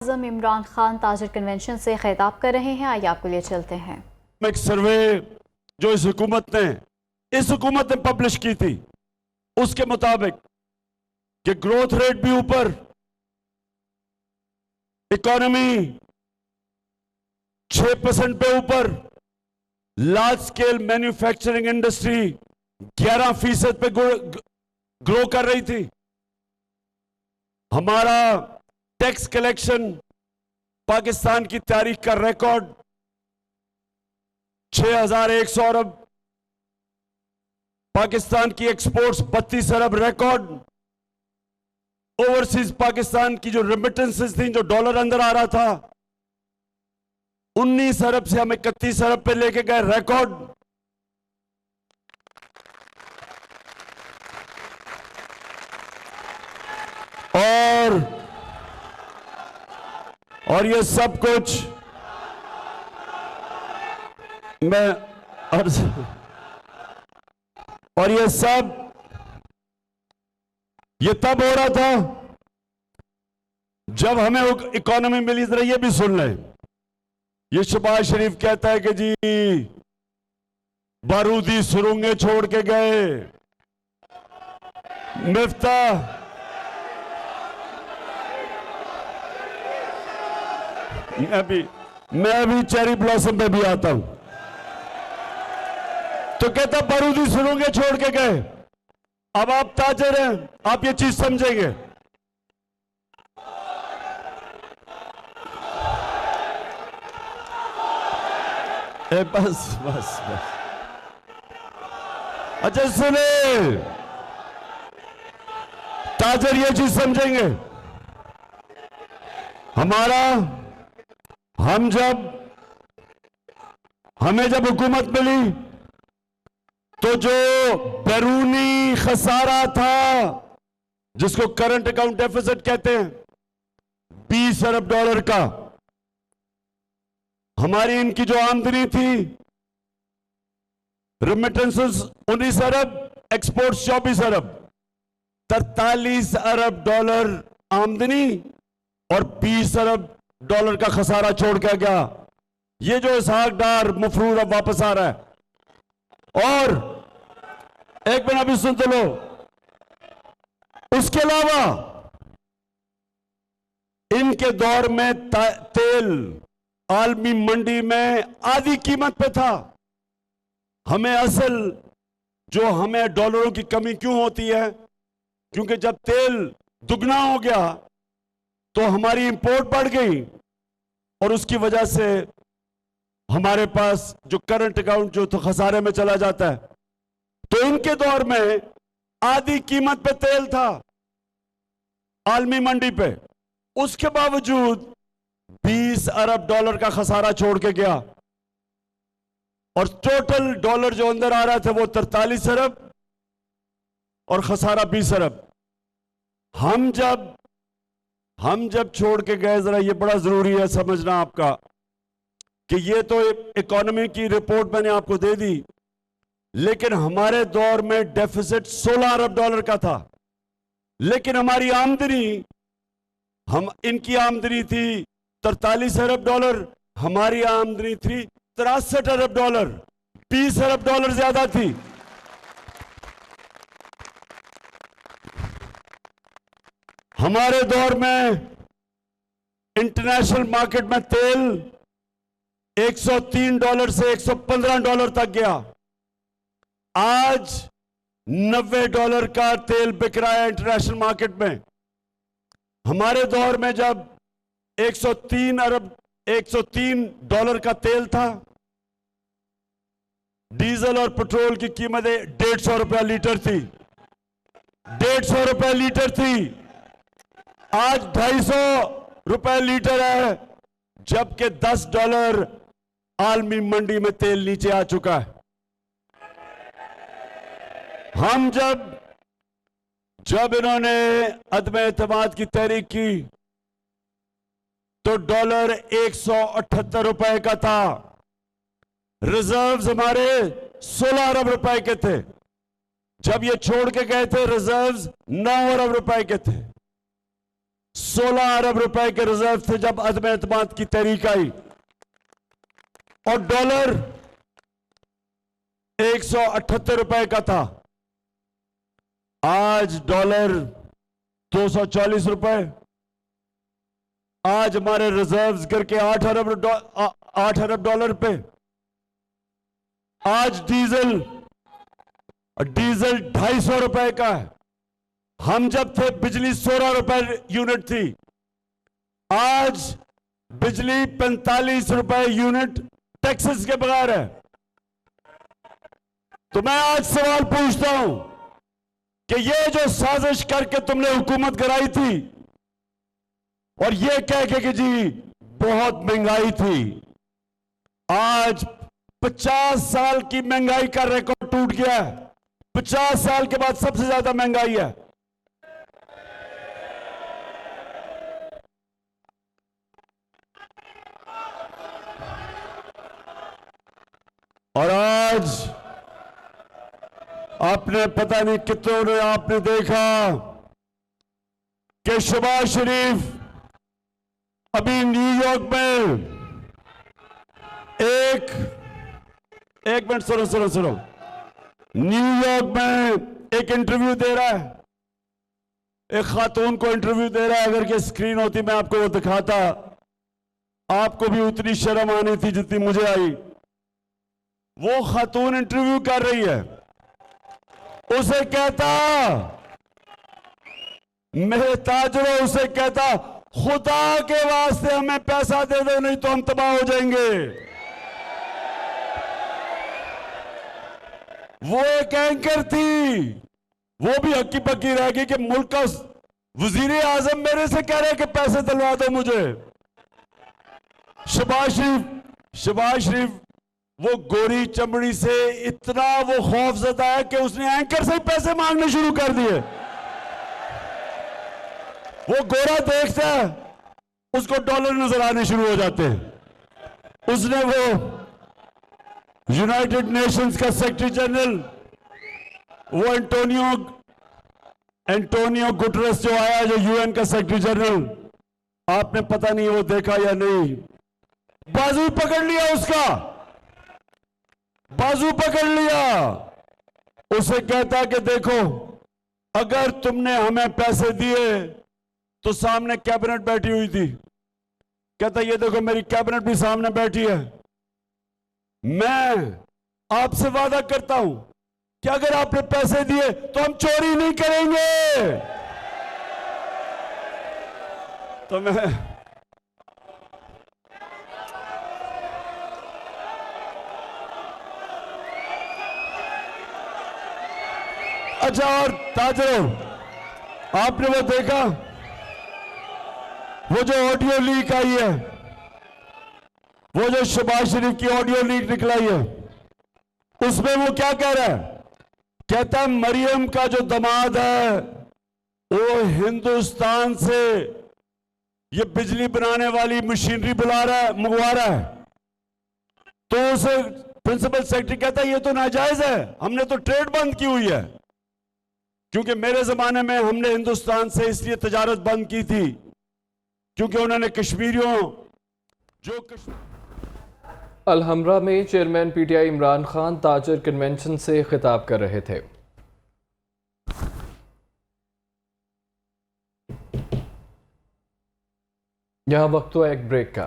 आज़म Imran Khan ताजिर convention से खिताब कर रहे हैं। आइए आपको लिए चलते हैं। एक सर्वे जो इस हुकूमत ने पब्लिश की थी, उसके मुताबिक कि ग्रोथ रेट भी ऊपर, इकोनॉमी 6% पे ऊपर, लार्ज स्केल मैन्युफैक्चरिंग इंडस्ट्री 11% पे ग्रो कर रही थी। हमारा टैक्स कलेक्शन पाकिस्तान की तारीख का रिकॉर्ड 6100 अरब, पाकिस्तान की एक्सपोर्ट्स 32 अरब रिकॉर्ड, ओवरसीज पाकिस्तान की जो रेमिटेंसेस थी, जो डॉलर अंदर आ रहा था, 19 अरब से हम 31 अरब पे लेके गए रिकॉर्ड। और ये सब कुछ ये तब हो रहा था जब हमें इकोनॉमी मिली। जरा ये भी सुन लें, ये शहबाज शरीफ कहता है कि जी बारूदी सुरंगें छोड़ के गए, मिफ्ता मैं अभी चेरी ब्लॉसम पे भी आता हूं, तो कहता बारूदी सुरंगें छोड़ के गए। अब आप ताजर हैं, आप ये चीज समझेंगे। बस बस बस, अच्छा सुने, ताजर ये चीज समझेंगे। हमें जब हुकूमत मिली तो जो बैरूनी खसारा था, जिसको करंट अकाउंट डेफिसिट कहते हैं, 20 अरब डॉलर का, हमारी इनकी जो आमदनी थी, रेमिटेंसेस 19 अरब, एक्सपोर्ट्स 24 अरब, 43 अरब डॉलर आमदनी और 20 अरब डॉलर का खसारा छोड़ के गया। ये जो इसहाक डार मफरूर अब वापस आ रहा है। और एक मिनट अभी सुन तो लो, उसके अलावा इनके दौर में तेल आलमी मंडी में आधी कीमत पे था। हमें डॉलरों की कमी क्यों होती है? क्योंकि जब तेल दुगना हो गया तो हमारी इंपोर्ट बढ़ गई, और उसकी वजह से हमारे पास जो करंट अकाउंट जो तो खसारे में चला जाता है। तो इनके दौर में आधी कीमत पे तेल था आलमी मंडी पे, उसके बावजूद 20 अरब डॉलर का खसारा छोड़ के गया, और टोटल डॉलर जो अंदर आ रहा था वो 43 अरब और खसारा 20 अरब। हम जब छोड़ के गए, जरा ये बड़ा जरूरी है समझना आपका, कि ये तो इकोनॉमी की रिपोर्ट मैंने आपको दे दी, लेकिन हमारे दौर में डेफिसिट 16 अरब डॉलर का था, लेकिन हमारी आमदनी, इनकी आमदनी थी 43 अरब डॉलर, हमारी आमदनी थी 63 अरब डॉलर, 20 अरब डॉलर ज्यादा थी। हमारे दौर में इंटरनेशनल मार्केट में तेल 103 डॉलर से 115 डॉलर तक गया। आज 90 डॉलर का तेल बिक रहा है इंटरनेशनल मार्केट में। हमारे दौर में जब 103 डॉलर का तेल था, डीजल और पेट्रोल की कीमतें 150 रुपया लीटर थी, 150 रुपया लीटर थी। आज 250 रुपए लीटर है, जबकि 10 डॉलर आलमी मंडी में तेल नीचे आ चुका है। जब इन्होंने अदम एतमाद की तहरीक की तो डॉलर 178 रुपए का था, रिजर्व्स हमारे 16 अरब रुपए के थे। जब ये छोड़ के गए थे, रिजर्व्स 9 अरब रुपए के थे। 16 अरब रुपए के रिजर्व थे जब अदम एतमाद की तहरीक आई, और डॉलर 178 रुपए का था। आज डॉलर 240 रुपए। आज हमारे रिजर्व्स करके 8 अरब डॉलर पे। आज डीजल 250 रुपए का है। हम जब थे बिजली 16 रुपए यूनिट थी, आज बिजली 45 रुपए यूनिट टैक्सेस के बगैर है। तो मैं आज सवाल पूछता हूं कि ये जो साजिश करके तुमने हुकूमत कराई थी और ये कह के कि जी बहुत महंगाई थी, आज 50 साल की महंगाई का रिकॉर्ड टूट गया है। 50 साल के बाद सबसे ज्यादा महंगाई है। और आज आपने पता नहीं कितनों ने आपने देखा कि शहबाज शरीफ अभी न्यूयॉर्क में एक मिनट सुनो, न्यूयॉर्क में एक इंटरव्यू दे रहा है, एक खातून को इंटरव्यू दे रहा है। अगर ये स्क्रीन होती मैं आपको वो दिखाता, आपको भी उतनी शर्म आनी थी जितनी मुझे आई। वो खातून इंटरव्यू कर रही है, उसे कहता, मेरे ताजरों, उसे कहता खुदा के वास्ते हमें पैसा दे दो नहीं तो हम तबाह हो जाएंगे। वो एक एंकर थी, वो भी हक्की पक्की रह गई कि मुल्क का वजीर आजम मेरे से कह रहे कि पैसे दिलवा दो मुझे। शहबाज शरीफ वो गोरी चमड़ी से इतना वो खौफजदा है कि उसने एंकर से ही पैसे मांगने शुरू कर दिए। वो गोरा देखता है, उसको डॉलर नजर आने शुरू हो जाते हैं। उसने वो यूनाइटेड नेशंस का सेक्रेटरी जनरल, वो एंटोनियो गुटरेस जो आया, जो यूएन का सेक्रेटरी जनरल, आपने पता नहीं वो देखा या नहीं, बाजू पकड़ लिया उसका, बाजू पकड़ लिया। उसे कहता कि देखो, अगर तुमने हमें पैसे दिए तो सामने कैबिनेट बैठी हुई थी। कहता ये देखो मेरी कैबिनेट भी सामने बैठी है। मैं आपसे वादा करता हूं कि अगर आपने पैसे दिए तो हम चोरी नहीं करेंगे। तो मैं अच्छा, और ताजरों, आपने वो देखा, वो जो ऑडियो लीक आई है, वो जो शहबाज शरीफ की ऑडियो लीक निकलाई है, उसमें वो क्या कह रहा है? कहता है मरियम का जो दामाद है वो हिंदुस्तान से ये बिजली बनाने वाली मशीनरी मंगवा रहा है। तो उसे प्रिंसिपल सेक्रेटरी कहता है ये तो नाजायज है, हमने तो ट्रेड बंद की हुई है। क्योंकि मेरे जमाने में हमने हिंदुस्तान से इसलिए तजारत बंद की थी क्योंकि उन्होंने कश्मीरियों जो अलहमरा में चेयरमैन पीटीआई इमरान खान ताजर कन्वेंशन से खिताब कर रहे थे। यहां वक्त हुआ एक ब्रेक का।